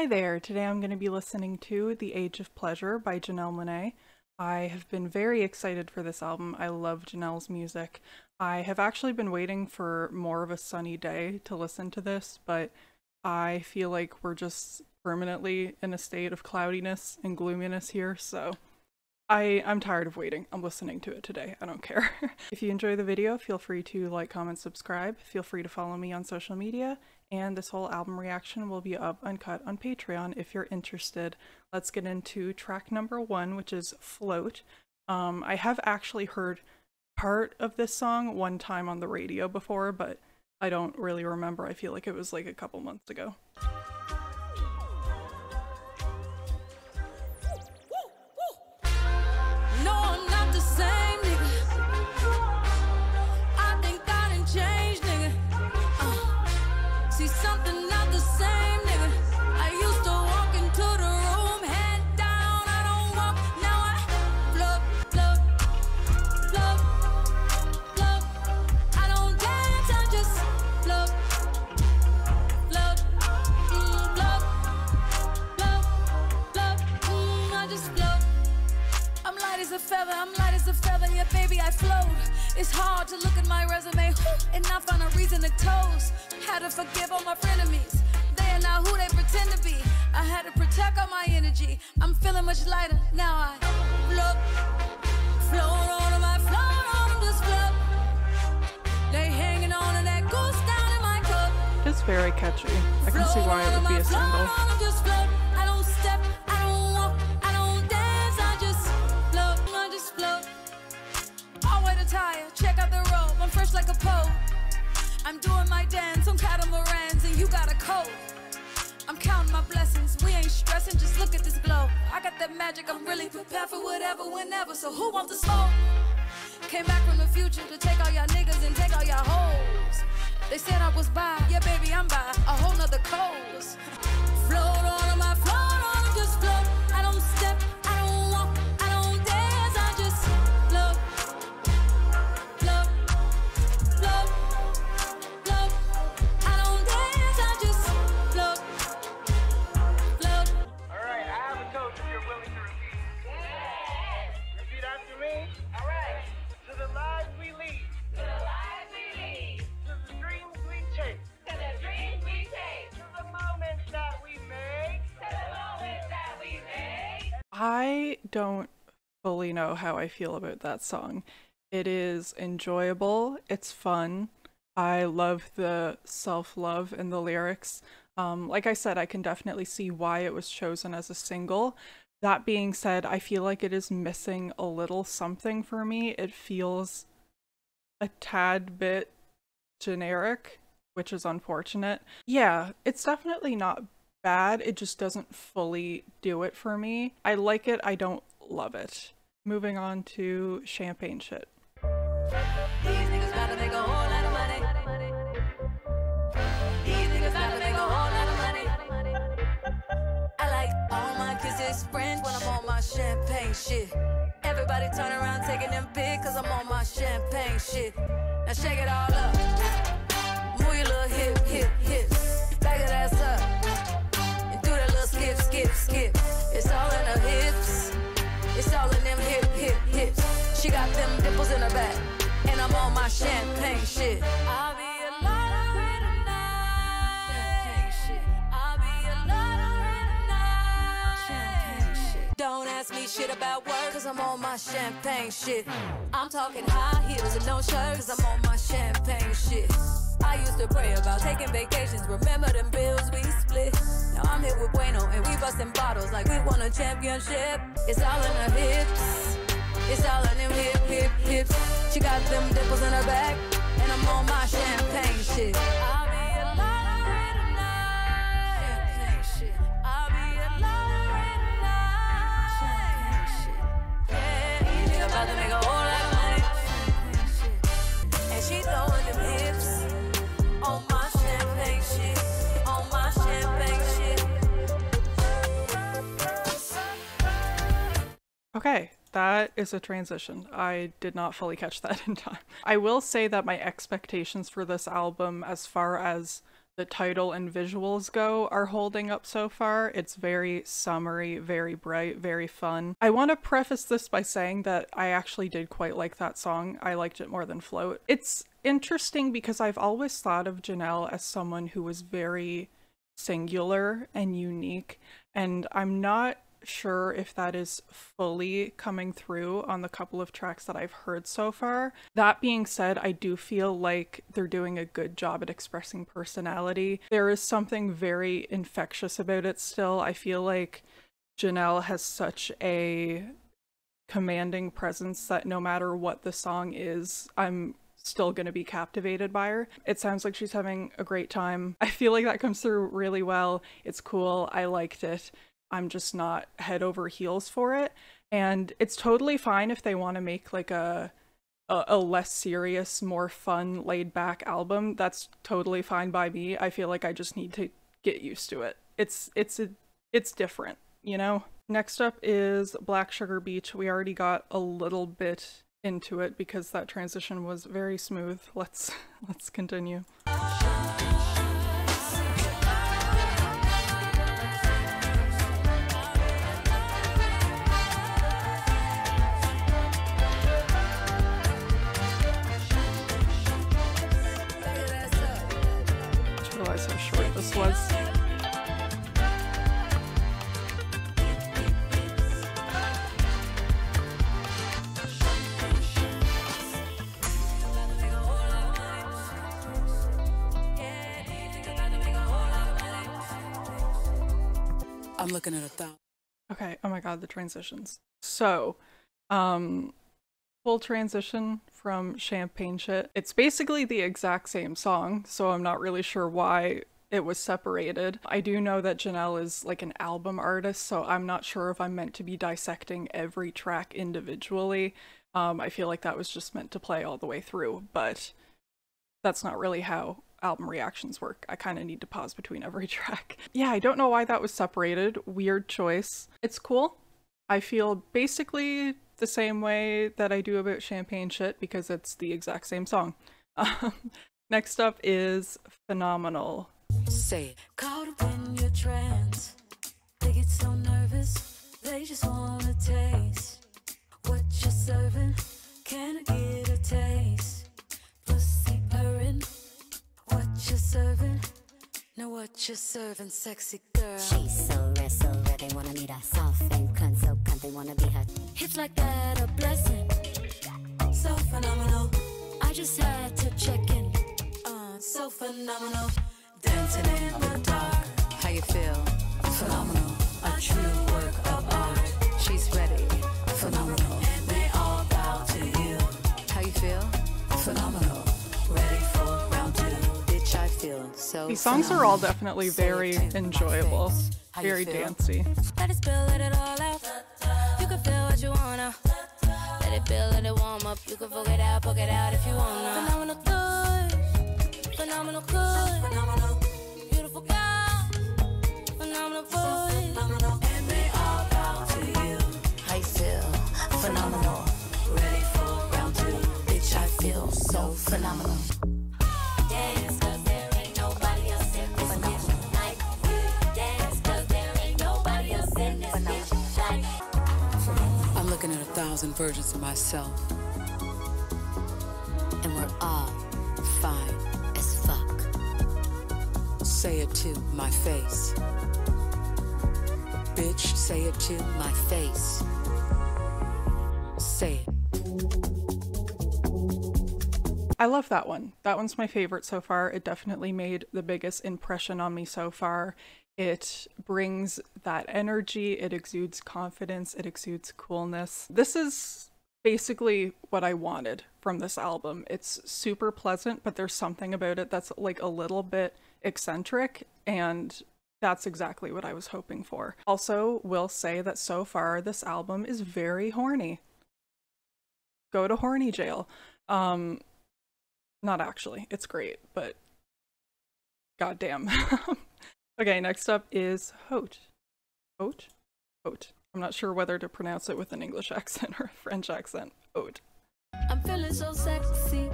Hi there! Today I'm going to be listening to The Age of Pleasure by Janelle Monáe. I have been very excited for this album. I love Janelle's music. I have actually been waiting for more of a sunny day to listen to this, but I feel like we're just permanently in a state of cloudiness and gloominess here, so I'm tired of waiting. I'm listening to it today. I don't care. If you enjoy the video, feel free to like, comment, subscribe. Feel free to follow me on social media. And this whole album reaction will be up uncut on Patreon if you're interested. Let's get into track number 1, which is Float. I have actually heard part of this song one time on the radio before, but I don't really remember. I feel like it was like a couple months ago. I'm light as a feather, yeah baby I float. It's hard to look at my resume and not find a reason to toast. Had to forgive all my frenemies. They are not who they pretend to be. I had to protect all my energy. I'm feeling much lighter, now I float on them, I float on them, just float. They hanging on to that goose down in my cup. It's very catchy. I can see why it would be a single. I don't step, I don't walk, I don't dance, I just float. I'll wear the tire, check out the robe, I'm fresh like a pope. I'm doing my dance on catamarans and you got a coat. I'm counting my blessings, we ain't stressing, just look at this glow. I got that magic, I'm really prepared for whatever, whenever, so who wants to smoke? Came back from the future to take all y'all niggas and take all y'all hoes. They said I was by, yeah baby I'm by a whole nother coast. Float on them, I float on them, just float. I don't step, I don't walk, I don't dance, I just float. Float, float, float. I don't dance, I just float. Float. Alright, I have a toast if you're willing to repeat. Yes. Repeat after me. Alright. To the lives we lead. To the lives we lead. To the dreams we chase. To the dreams we chase. To the moments that we make. To the moments that we make. I don't fully know how I feel about that song. It is enjoyable, it's fun. I love the self-love in the lyrics. Like I said, I can definitely see why it was chosen as a single. That being said, I feel like it is missing a little something for me. It feels a tad bit generic, which is unfortunate. Yeah, it's definitely not bad, it just doesn't fully do it for me. I like it, I don't love it. Moving on to Champagne Shit. These niggas gotta make a whole lot of money. These niggas gotta make a whole lot of money. I like all my kisses French when I'm on my champagne shit. Everybody turn around taking them pics cause I'm on my champagne shit. Now shake it all up. Move your little hip, hip, hip. Back that ass up. And do that little skip, skip, skip. It's all in her hips. It's all in them hip, hip, hips. She got them dimples in her back. And I'm on my champagne shit. I'll be a lottery tonight. Champagne shit. I'll be a lottery tonight. Champagne shit. Don't ask me shit about work, cause I'm on my champagne shit. I'm talking high heels and no shirt, cause I'm on my champagne shit. I used to pray about taking vacations, remember them bills we split. Now I'm here with Bueno and we busting bottles like we won a championship. It's all in her hips. It's all in them hip, hip, hips. She got them dimples in her back, and I'm on my champagne shit. I'll be a lottery tonight. Champagne shit. I'll be a lottery tonight. Champagne shit. Yeah, she about to make a whole lot of money. And she throwing them hips on my champagne shit. On my champagne shit. Okay, that is a transition. I did not fully catch that in time. I will say that my expectations for this album as far as the title and visuals go are holding up so far. It's very summery, very bright, very fun. I want to preface this by saying that I actually did quite like that song. I liked it more than Float. It's interesting because I've always thought of Janelle as someone who was very singular and unique, and I'm not sure if that is fully coming through on the couple of tracks that I've heard so far. That being said, I do feel like they're doing a good job at expressing personality. There is something very infectious about it still. I feel like Janelle has such a commanding presence that no matter what the song is, I'm still going to be captivated by her. It sounds like she's having a great time. I feel like that comes through really well. It's cool. I liked it. I'm just not head over heels for it. And it's totally fine if they want to make like a less serious, more fun, laid back album. That's totally fine by me. I feel like I just need to get used to it. It's different, you know? Next up is Black Sugar Beach. We already got a little bit into it because that transition was very smooth. Let's continue. How short this was. I'm looking at 1,000. Okay, oh my god, the transitions. So, full transition from Champagne Shit. It's basically the exact same song, so I'm not really sure why it was separated. I do know that Janelle is like an album artist, so I'm not sure if I'm meant to be dissecting every track individually. I feel like that was just meant to play all the way through, but that's not really how album reactions work. I kind of need to pause between every track. Yeah, I don't know why that was separated. Weird choice. It's cool. I feel basically the same way that I do about Champagne Shit because it's the exact same song. Next up is Phenomenal. Say it. Caught up in your trance. They get so nervous. They just wanna taste what you're serving. Can I get a taste? Pussy purring. What you're serving? Know what you're serving, sexy girl. She's so rare, they wanna meet her. Soft and cunt, so cunt, they wanna be her. Hits like that, a blessing. So phenomenal. I just had to check in. So phenomenal. Dancing in the dark. How you feel? Phenomenal. A true work of art. She's ready. Phenomenal. And they all bow to you. How you feel? Phenomenal. Ready for round 2. Bitch, I feel so These songs are all definitely Say it very to my enjoyable, face. How you very feel? dancey. Let it spill, let it all out. You can feel what you wanna. Let it build, let it warm up. You can poke it out if you wanna. Phenomenal good. Phenomenal good. Phenomenal. Beautiful girl. Phenomenal boy. Phenomenal. And they all bow to you. How you feel? Phenomenal. Ready for round 2. Bitch, I feel so phenomenal. Dance, 'cause there ain't nobody else in this bitch like you. Dance, 'cause there ain't nobody else in this bitch like. I'm looking at 1,000 versions of myself. And we're all Fine. as fuck. Say it to my face. Bitch, say it to my face. Say it. I love that one. That one's my favorite so far. It definitely made the biggest impression on me so far. It brings that energy, it exudes confidence, it exudes coolness. This is basically what I wanted from this album. It's super pleasant, but there's something about it that's like a little bit eccentric, and that's exactly what I was hoping for. Also, will say that so far this album is very horny. Go to horny jail. Not actually, it's great, but goddamn. Okay, next up is Haute. Haute? Haute. I'm not sure whether to pronounce it with an English accent or a French accent. Haute. I'm feeling so sexy.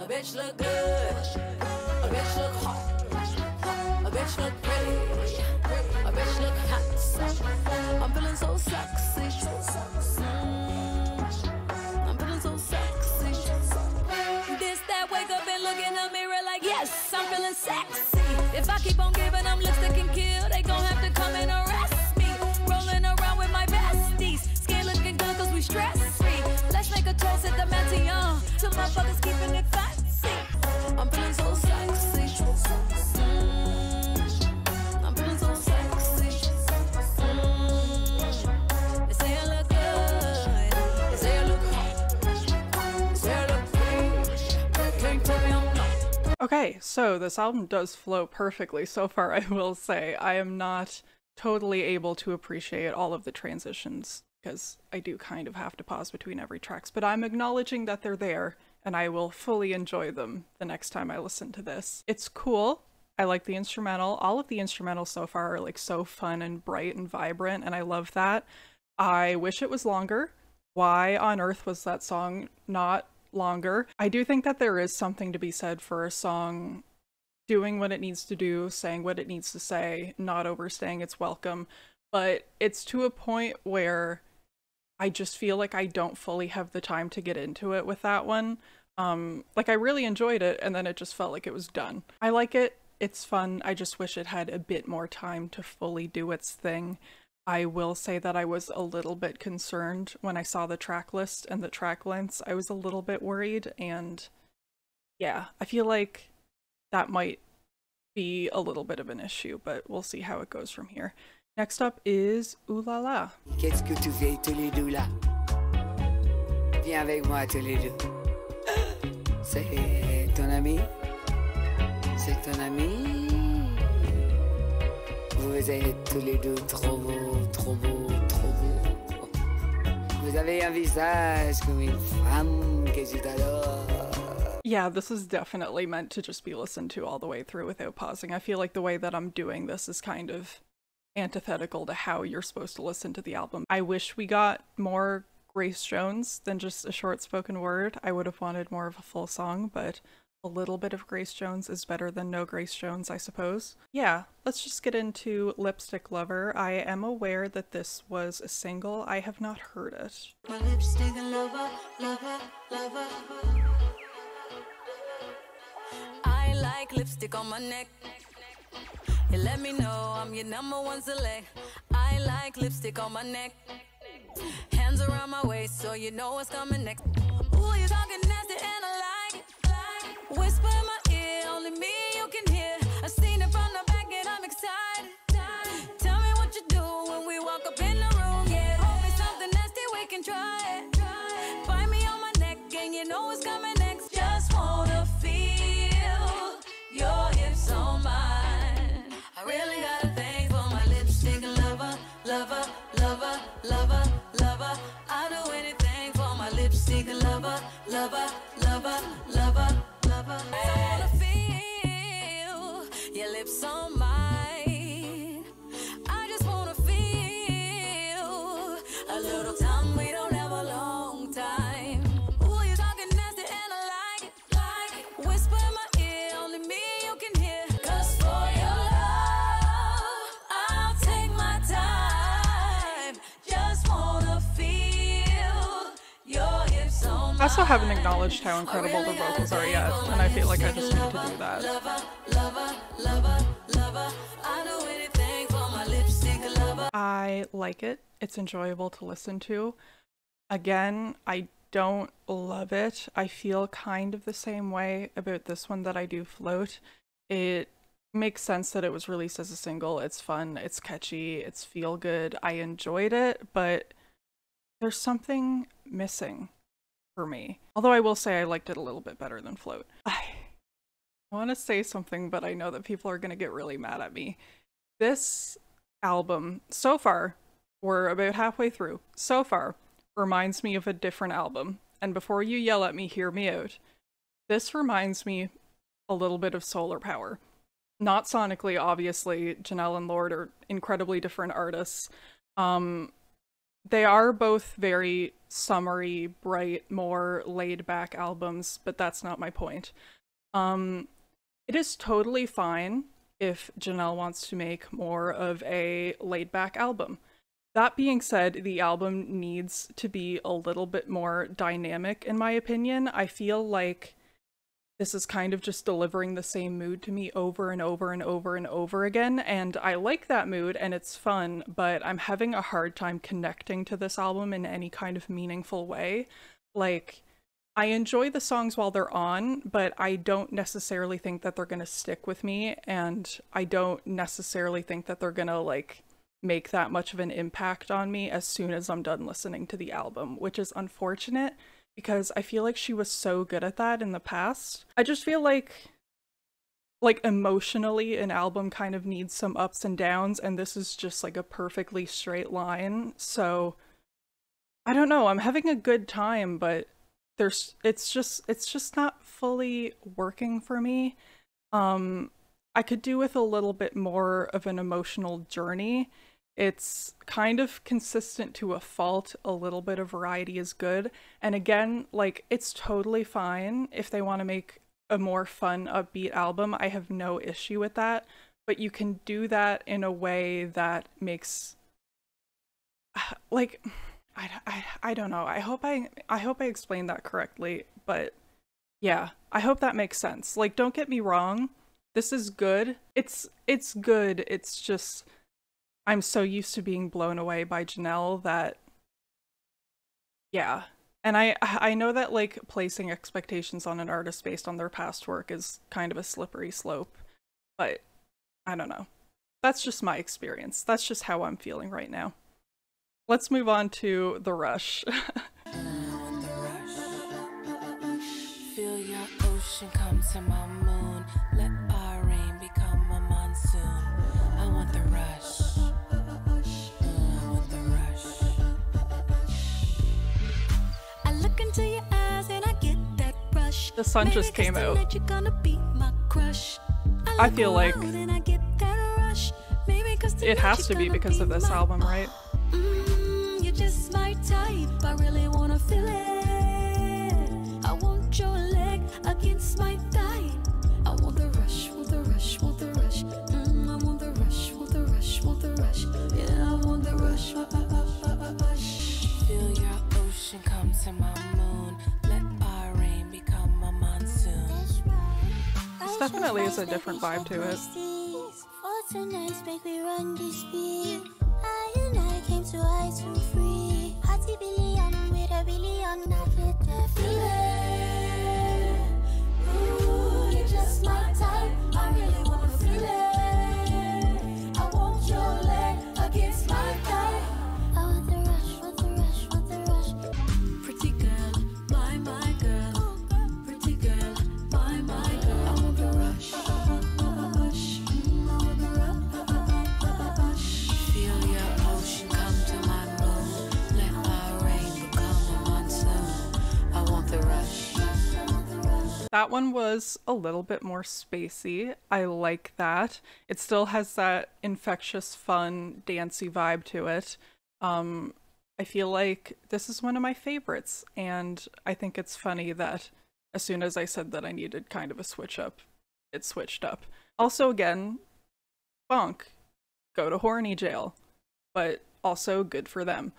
A bitch look good. A bitch look hot. A bitch look pretty. A bitch look hot. I'm feeling so sexy. I'm feeling so sexy. This that wake up and look in the mirror like, yes, I'm feeling sexy. If I keep on giving them lipstick and kill, they gon' have to come and arrest me. Rolling around with my besties. Skin looking good cause we stress free. Let's make a toast at the Matignon. Till motherfuckers keeping it fancy. I'm feeling so sexy. I'm feeling so sexy. They say I look good. They say I look hot. They say I look pretty. Can't tell me I'm not. Okay, so this album does flow perfectly so far, I will say. I am not totally able to appreciate all of the transitions because I do kind of have to pause between every tracks, but I'm acknowledging that they're there and I will fully enjoy them the next time I listen to this. It's cool. I like the instrumental. All of the instrumentals so far are like so fun and bright and vibrant, and I love that. I wish it was longer. Why on earth was that song not longer? I do think that there is something to be said for a song doing what it needs to do, saying what it needs to say, not overstaying its welcome, but it's to a point where I just feel like I don't fully have the time to get into it with that one. Like I really enjoyed it and then it just felt like it was done. I like it, it's fun, I just wish it had a bit more time to fully do its thing. I will say that I was a little bit concerned when I saw the track list and the track lengths. I was a little bit worried, and yeah, I feel like that might be a little bit of an issue, but we'll see how it goes from here. Next up is Ooh La La. Qu'est-ce que tu fais tous les deux là? Viens avec moi tous les deux. C'est ton ami? C'est ton ami? Vous êtes tous les deux trop beaux, trop beaux, trop beaux. Vous avez un visage comme une femme que je t'adore. Yeah, this is definitely meant to just be listened to all the way through without pausing. I feel like the way that I'm doing this is kind of antithetical to how you're supposed to listen to the album. I wish we got more Grace Jones than just a short spoken word. I would have wanted more of a full song, but a little bit of Grace Jones is better than no Grace Jones, I suppose. Yeah, let's just get into Lipstick Lover. I am aware that this was a single. I have not heard it. My lipstick lover, lover, lover. I like lipstick on my neck. You let me know I'm your number one select. I like lipstick on my neck. Hands around my waist so you know what's coming next. Ooh, you talking nasty and I like it. Whisper in my ear, only me you can hear. I've seen it from the back and I'm excited. Tell me what you do when we walk up in the room. Yeah, hold me something nasty, we can try it. Bite me on my neck and you know what's coming next. Just wanna feel your hips on mine. I really got a thing for my lipstick lover, lover, lover, lover, lover. I'll do anything for my lipstick lover, lover, lover, lover, lover. I wanna feel your lips on mine. I just wanna feel a little time. We don't have a long time. Ooh, you talking nasty and I like it, like it. Whisper in my ear, only me you can hear. 'Cause for your love, I'll take my time. Just wanna feel your hips on mine. I also haven't acknowledged how incredible the vocals are yet, and I feel like I just need to do that. Lover, lover, lover, lover. I'll do anything for my lipstick lover. I like it. It's enjoyable to listen to. Again, I don't love it. I feel kind of the same way about this one that I do Float. It makes sense that it was released as a single. It's fun, it's catchy, it's feel good. I enjoyed it, but there's something missing for me. Although I will say I liked it a little bit better than Float. I want to say something, but I know that people are going to get really mad at me. This album, so far, we're about halfway through, so far, reminds me of a different album. And before you yell at me, hear me out. This reminds me a little bit of Solar Power. Not sonically, obviously. Janelle and Lorde are incredibly different artists. They are both very summery, bright, more laid-back albums, but that's not my point. It is totally fine if Janelle wants to make more of a laid-back album. That being said, the album needs to be a little bit more dynamic, in my opinion. I feel like this is kind of just delivering the same mood to me over and over and over and over again, and I like that mood and it's fun, but I'm having a hard time connecting to this album in any kind of meaningful way. Like, I enjoy the songs while they're on, but I don't necessarily think that they're gonna stick with me, and I don't necessarily think that they're gonna, like, make that much of an impact on me as soon as I'm done listening to the album, which is unfortunate because I feel like she was so good at that in the past. I just feel like emotionally an album kind of needs some ups and downs, and this is just like a perfectly straight line. So I don't know, I'm having a good time, but it's just not fully working for me. I could do with a little bit more of an emotional journey. It's kind of consistent to a fault. A little bit of variety is good. And again, like, it's totally fine if they want to make a more fun, upbeat album. I have no issue with that. But you can do that in a way that makes, like, I don't know. I hope I explained that correctly. But yeah, I hope that makes sense. Like, don't get me wrong. This is good. It's good. It's just, I'm so used to being blown away by Janelle that, yeah. And I know that, like, placing expectations on an artist based on their past work is kind of a slippery slope, but I don't know. That's just my experience. That's just how I'm feeling right now. Let's move on to The Rush. Feel your ocean come to my moon. Let our rain become a monsoon. I want the rush. I want the rush. I look into your eyes and I get that rush. The sun just came out. I feel like it has to be because of this album, right? You're just my type. I really wanna feel it. I want your leg against my thigh. I want the rush, want the rush, want the rush. I want the rush, want the rush, want the rush. Yeah, I want the rush. Feel your ocean come to my moon. Let our rain become a monsoon. This definitely is a different vibe to it. For tonight's make we run this speed. I and I came to ice for free. Hearty billion with a billion, I get the feeling. Ooh, you're just my type. I really wanna feel it. I want your leg against my thigh. I want the rush, want the rush, want the rush. Pretty girl, my girl. Pretty girl, my girl. I want the rush. Feel your ocean come to my moon. Let our rain become a monsoon. I want the rush. That one was a little bit more spacey. I like that. It still has that infectious, fun, dancey vibe to it. I feel like this is one of my favorites, and I think it's funny that as soon as I said that I needed kind of a switch up, it switched up. Also, again, bonk. Go to horny jail. But also good for them.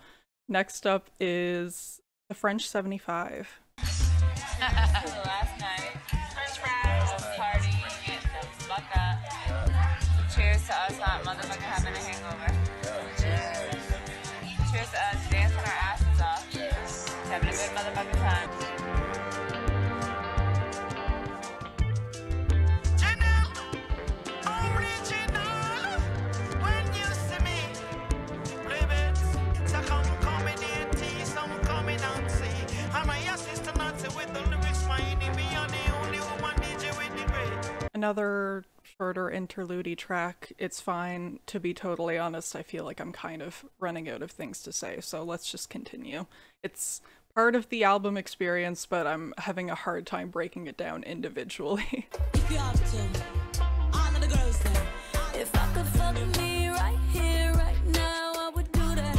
Next up is the French 75. Last night, French fries, party, fuck up. Cheers to us not motherfucking having a hangover. Cheers to us dancing our asses off, having a good motherfucking time. Janelle, original. When you see me, baby, it's a comedy, some coming and see. I'm my assistant Nancy with the lyrics, finding me on the only one DJ with the great. Another shorter interlude track. It's fine. To be totally honest, I feel like I'm kind of running out of things to say, so let's just continue. It's part of the album experience, but I'm having a hard time breaking it down individually. If you have to, all of the girls there. If I could fuck me right here, right now, I would do that.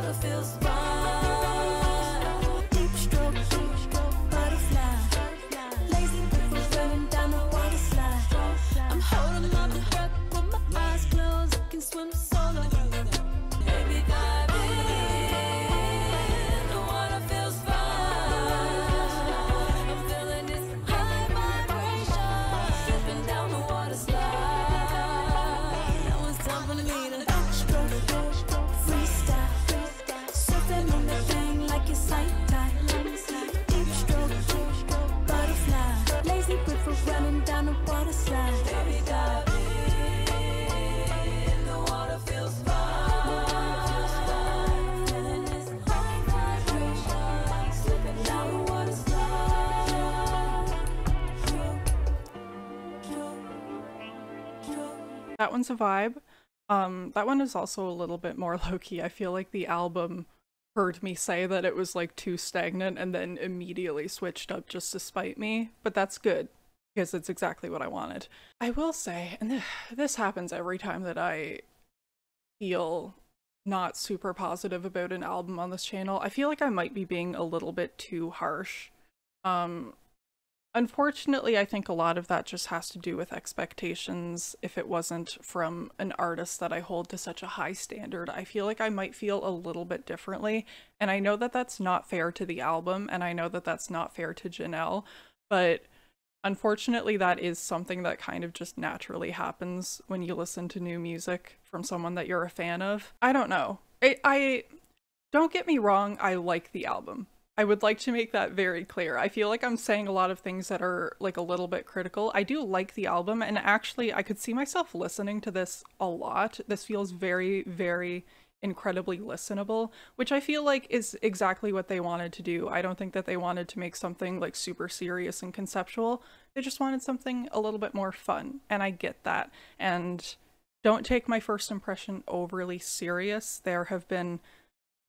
water feels fine. Deep stroke, butterfly. Lazy river running down the water slide. I'm holding my breath with my eyes closed. I can swim solo. Baby, dive in. The water feels fine. I'm feeling this high vibration. Slipping down the water slide. Now it's time for me to backstroke, freestyle. Surfing on that thing like it's sight time. Deep stroke, butterfly. Lazy river running down the water slide. Baby, dive in. The water feels fine. Feeling this high vibration. Slipping down the water slide. That one's a vibe. That one is also a little bit more low-key. I feel like the album heard me say that it was like too stagnant and then immediately switched up just to spite me, but that's good because it's exactly what I wanted. I will say, and this happens every time that I feel not super positive about an album on this channel, I feel like I might be being a little bit too harsh. Unfortunately, I think a lot of that just has to do with expectations. If it wasn't from an artist that I hold to such a high standard, I feel like I might feel a little bit differently. And I know that that's not fair to the album, and I know that that's not fair to Janelle, but unfortunately that is something that kind of just naturally happens when you listen to new music from someone that you're a fan of. I don't know. I don't get me wrong, I like the album. I would like to make that very clear. I feel like I'm saying a lot of things that are like a little bit critical. I do like the album, and actually I could see myself listening to this a lot. This feels very, very incredibly listenable, which I feel like is exactly what they wanted to do. I don't think that they wanted to make something like super serious and conceptual. They just wanted something a little bit more fun, and I get that. And don't take my first impression overly serious. There have been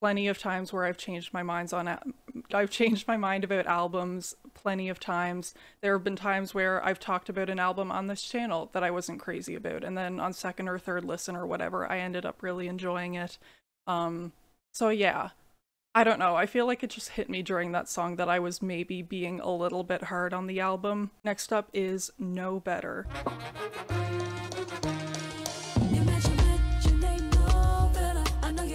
plenty of times where I've changed my mind about albums plenty of times. There have been times where I've talked about an album on this channel that I wasn't crazy about, and then on second or third listen or whatever, I ended up really enjoying it. So yeah, I don't know. I feel like it just hit me during that song that I was maybe being a little bit hard on the album. Next up is Know Better.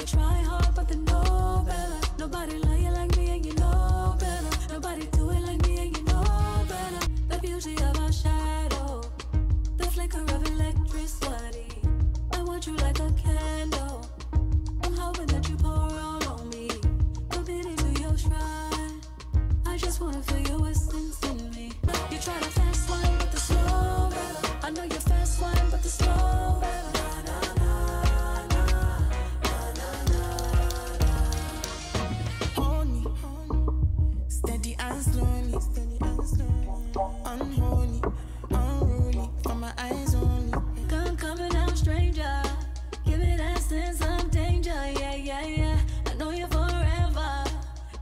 Try hard, but they know better. Nobody love you like me, and you know better. Nobody do it like me, and you know better. The beauty of our shadow, the flicker of electricity. I want you like a candle. I'm hoping that you pour all on me. Put it into your shrine. I just wanna feel your essence in me. You try to fast one, but the slow better. I know you're fast one, but the slow better. Unholy, unruly, for my eyes only. Come coming out, stranger. Give me that sense of danger. Yeah, yeah, yeah. I know you forever.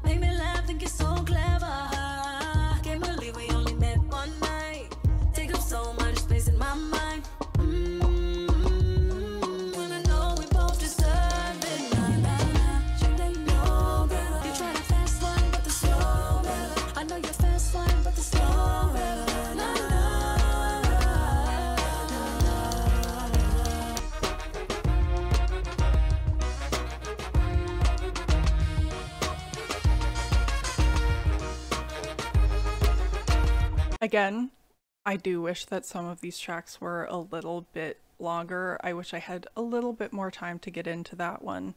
Make me laugh, think you're so clever. Can't believe we only met one night. Take up so much space in my mind. And I know we both deserve it. Nah, nah, nah. They know better. You try to fast one, but the slow better. I know you're fast one, but the slow better. Again, I do wish that some of these tracks were a little bit longer. I wish I had a little bit more time to get into that one.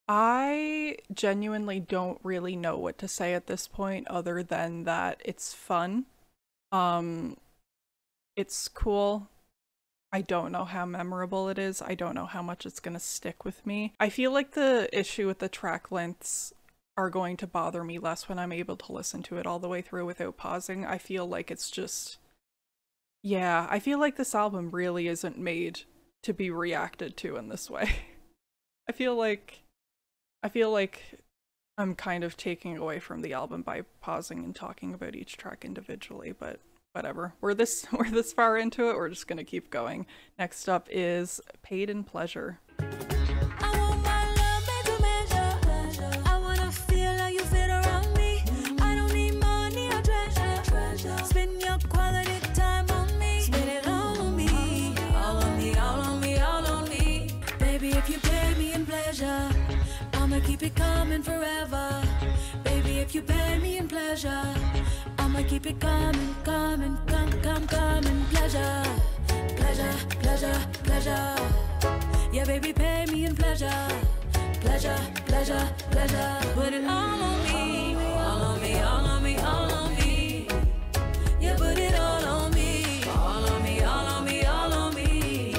I genuinely don't really know what to say at this point other than that it's fun. It's cool. I don't know how memorable it is. I don't know how much it's gonna stick with me. I feel like the issue with the track lengths are going to bother me less when I'm able to listen to it all the way through without pausing. I feel like it's just, yeah, I feel like this album really isn't made to be reacted to in this way. I feel like I'm kind of taking away from the album by pausing and talking about each track individually, but whatever. We're this far into it, we're just gonna keep going. Next up is Paid in Pleasure. I want my I'ma keep it coming forever. Baby, if you pay me in pleasure, I'ma keep it coming, coming, coming, pleasure. Pleasure, pleasure, pleasure. Yeah, baby, pay me in pleasure. Pleasure, pleasure, pleasure. Put it all on me, all on me, all on me, all on me. Yeah, put it all on me, all on me, all on me, all on me.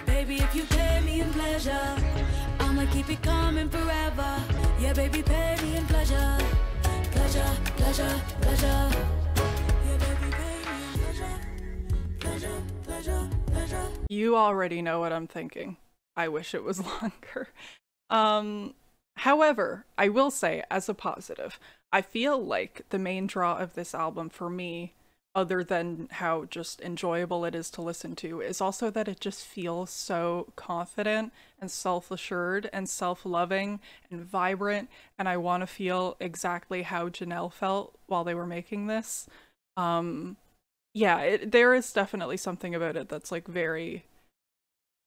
Baby, if you pay me in pleasure, I'ma keep it coming forever. Yeah, baby, pay me in pleasure. Pleasure, pleasure, pleasure. Yeah, baby, pay me in pleasure. Pleasure, pleasure, pleasure. You already know what I'm thinking. I wish it was longer. However, I will say, as a positive, I feel like the main draw of this album for me, other than how just enjoyable it is to listen to, is also that it just feels so confident and self-assured and self-loving and vibrant, and I want to feel exactly how Janelle felt while they were making this. Yeah, there is definitely something about it that's like very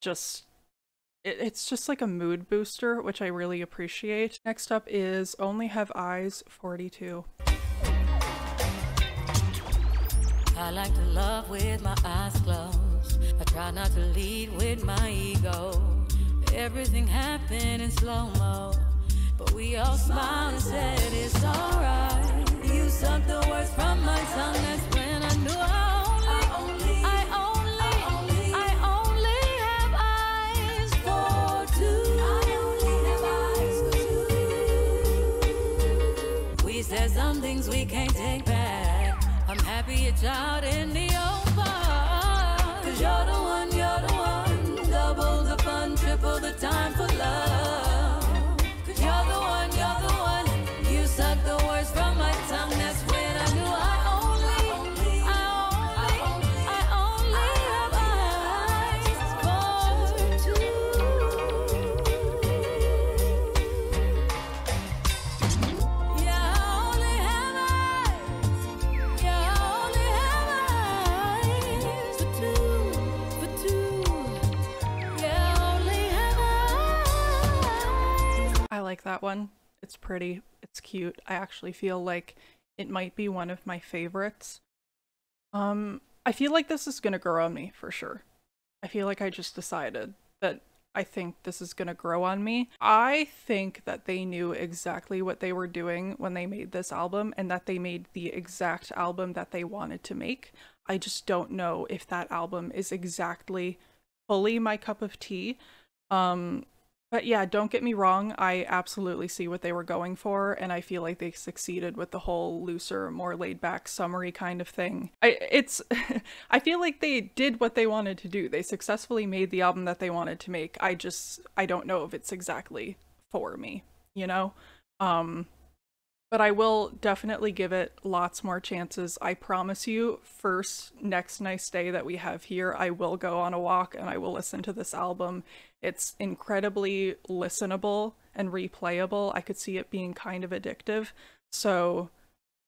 just... It's just like a mood booster, which I really appreciate. Next up is Only Have Eyes 42. I like to love with my eyes closed. I try not to lead with my ego. Everything happened in slow-mo, but we all smiled and said it's alright. You sucked the words from my tongue, that's when I knew I only have eyes for two. We said some things we can't take back. I'm happy it's out in the open. 'Cause you're the one, double the fun, triple the time for love. 'Cause you're the one, you suck the words from my tongue, that's when I knew I only have eyes for two. Yeah, I only have eyes. Yeah, I only have eyes for two. Yeah, I only have eyes. I like that one. It's pretty, it's cute. I actually feel like it might be one of my favorites. I feel like this is gonna grow on me for sure. I feel like I just decided that I think this is gonna grow on me. I think that they knew exactly what they were doing when they made this album, and that they made the exact album that they wanted to make. I just don't know if that album is exactly fully my cup of tea. But yeah, don't get me wrong, I absolutely see what they were going for, and I feel like they succeeded with the whole looser, more laid-back, summery kind of thing. I feel like they did what they wanted to do. They successfully made the album that they wanted to make. I don't know if it's exactly for me, you know? But I will definitely give it lots more chances. I promise you, next nice day that we have here, I will go on a walk and I will listen to this album. It's incredibly listenable and replayable. I could see it being kind of addictive. So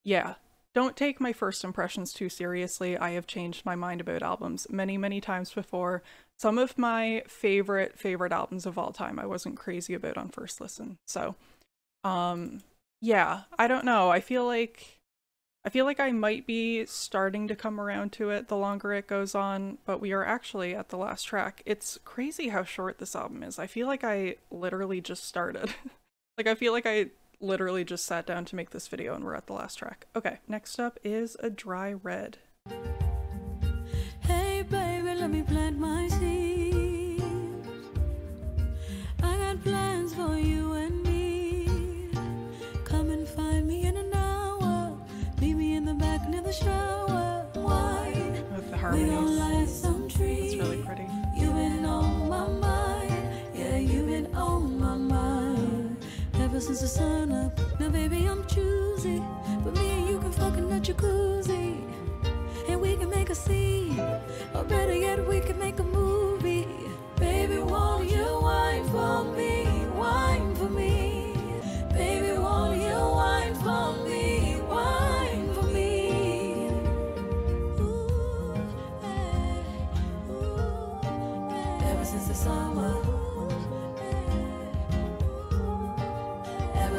yeah, don't take my first impressions too seriously. I have changed my mind about albums many, many times before. Some of my favorite albums of all time I wasn't crazy about on first listen. So yeah, I don't know. I feel like I might be starting to come around to it the longer it goes on, but we are actually at the last track. It's crazy how short this album is. I feel like I literally just started. Like, I feel like I literally just sat down to make this video and we're at the last track. Okay, next up is A Dry Red. Hey baby, let me plant my seeds. I got plans for you and me. Come and find me in an hour. Meet me in the back near the shower. Wine. With the harmonies. We gon' light some trees. It's really pretty. You've been on my mind. Yeah, you've been on my mind. Ever since the sun up. Now baby, I'm choosy. But me and you can fuck in the jacuzzi. And we can make a scene. Or better yet, we can make a movie. Baby, won't you wine for me? Wine for me. Baby, won't you wine for me? Wine for me. Ooh, hey, ooh, hey. Ever since the summer.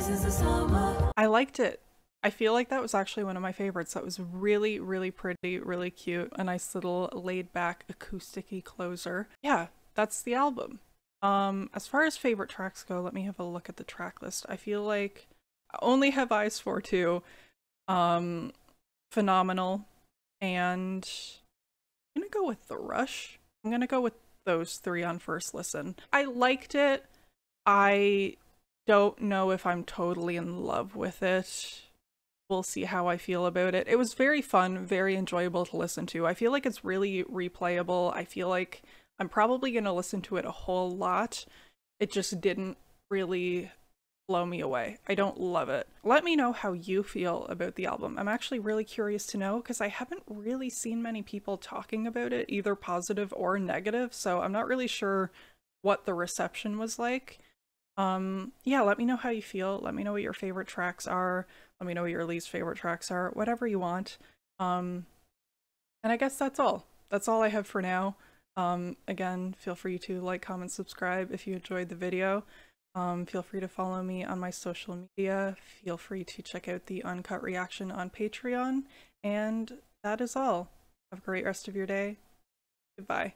since the summer. I liked it. I feel like that was actually one of my favorites. That was really, really pretty, really cute. A nice little laid back acoustic-y closer. Yeah, that's the album. As far as favorite tracks go, let me have a look at the track list. I feel like I only have eyes for two. Phenomenal. And I'm gonna go with The Rush. I'm gonna go with those three on first listen. I liked it. I don't know if I'm totally in love with it. We'll see how I feel about it. It was very fun, very enjoyable to listen to. I feel like it's really replayable. I feel like I'm probably going to listen to it a whole lot. It just didn't really blow me away. I don't love it. Let me know how you feel about the album. I'm actually really curious to know because I haven't really seen many people talking about it, either positive or negative, so I'm not really sure what the reception was like. Yeah, let me know how you feel. Let me know what your favorite tracks are. Let me know what your least favorite tracks are. Whatever you want. And I guess that's all. That's all I have for now. Again, feel free to like, comment, subscribe if you enjoyed the video. Feel free to follow me on my social media. Feel free to check out the uncut reaction on Patreon. And that is all. Have a great rest of your day. Goodbye.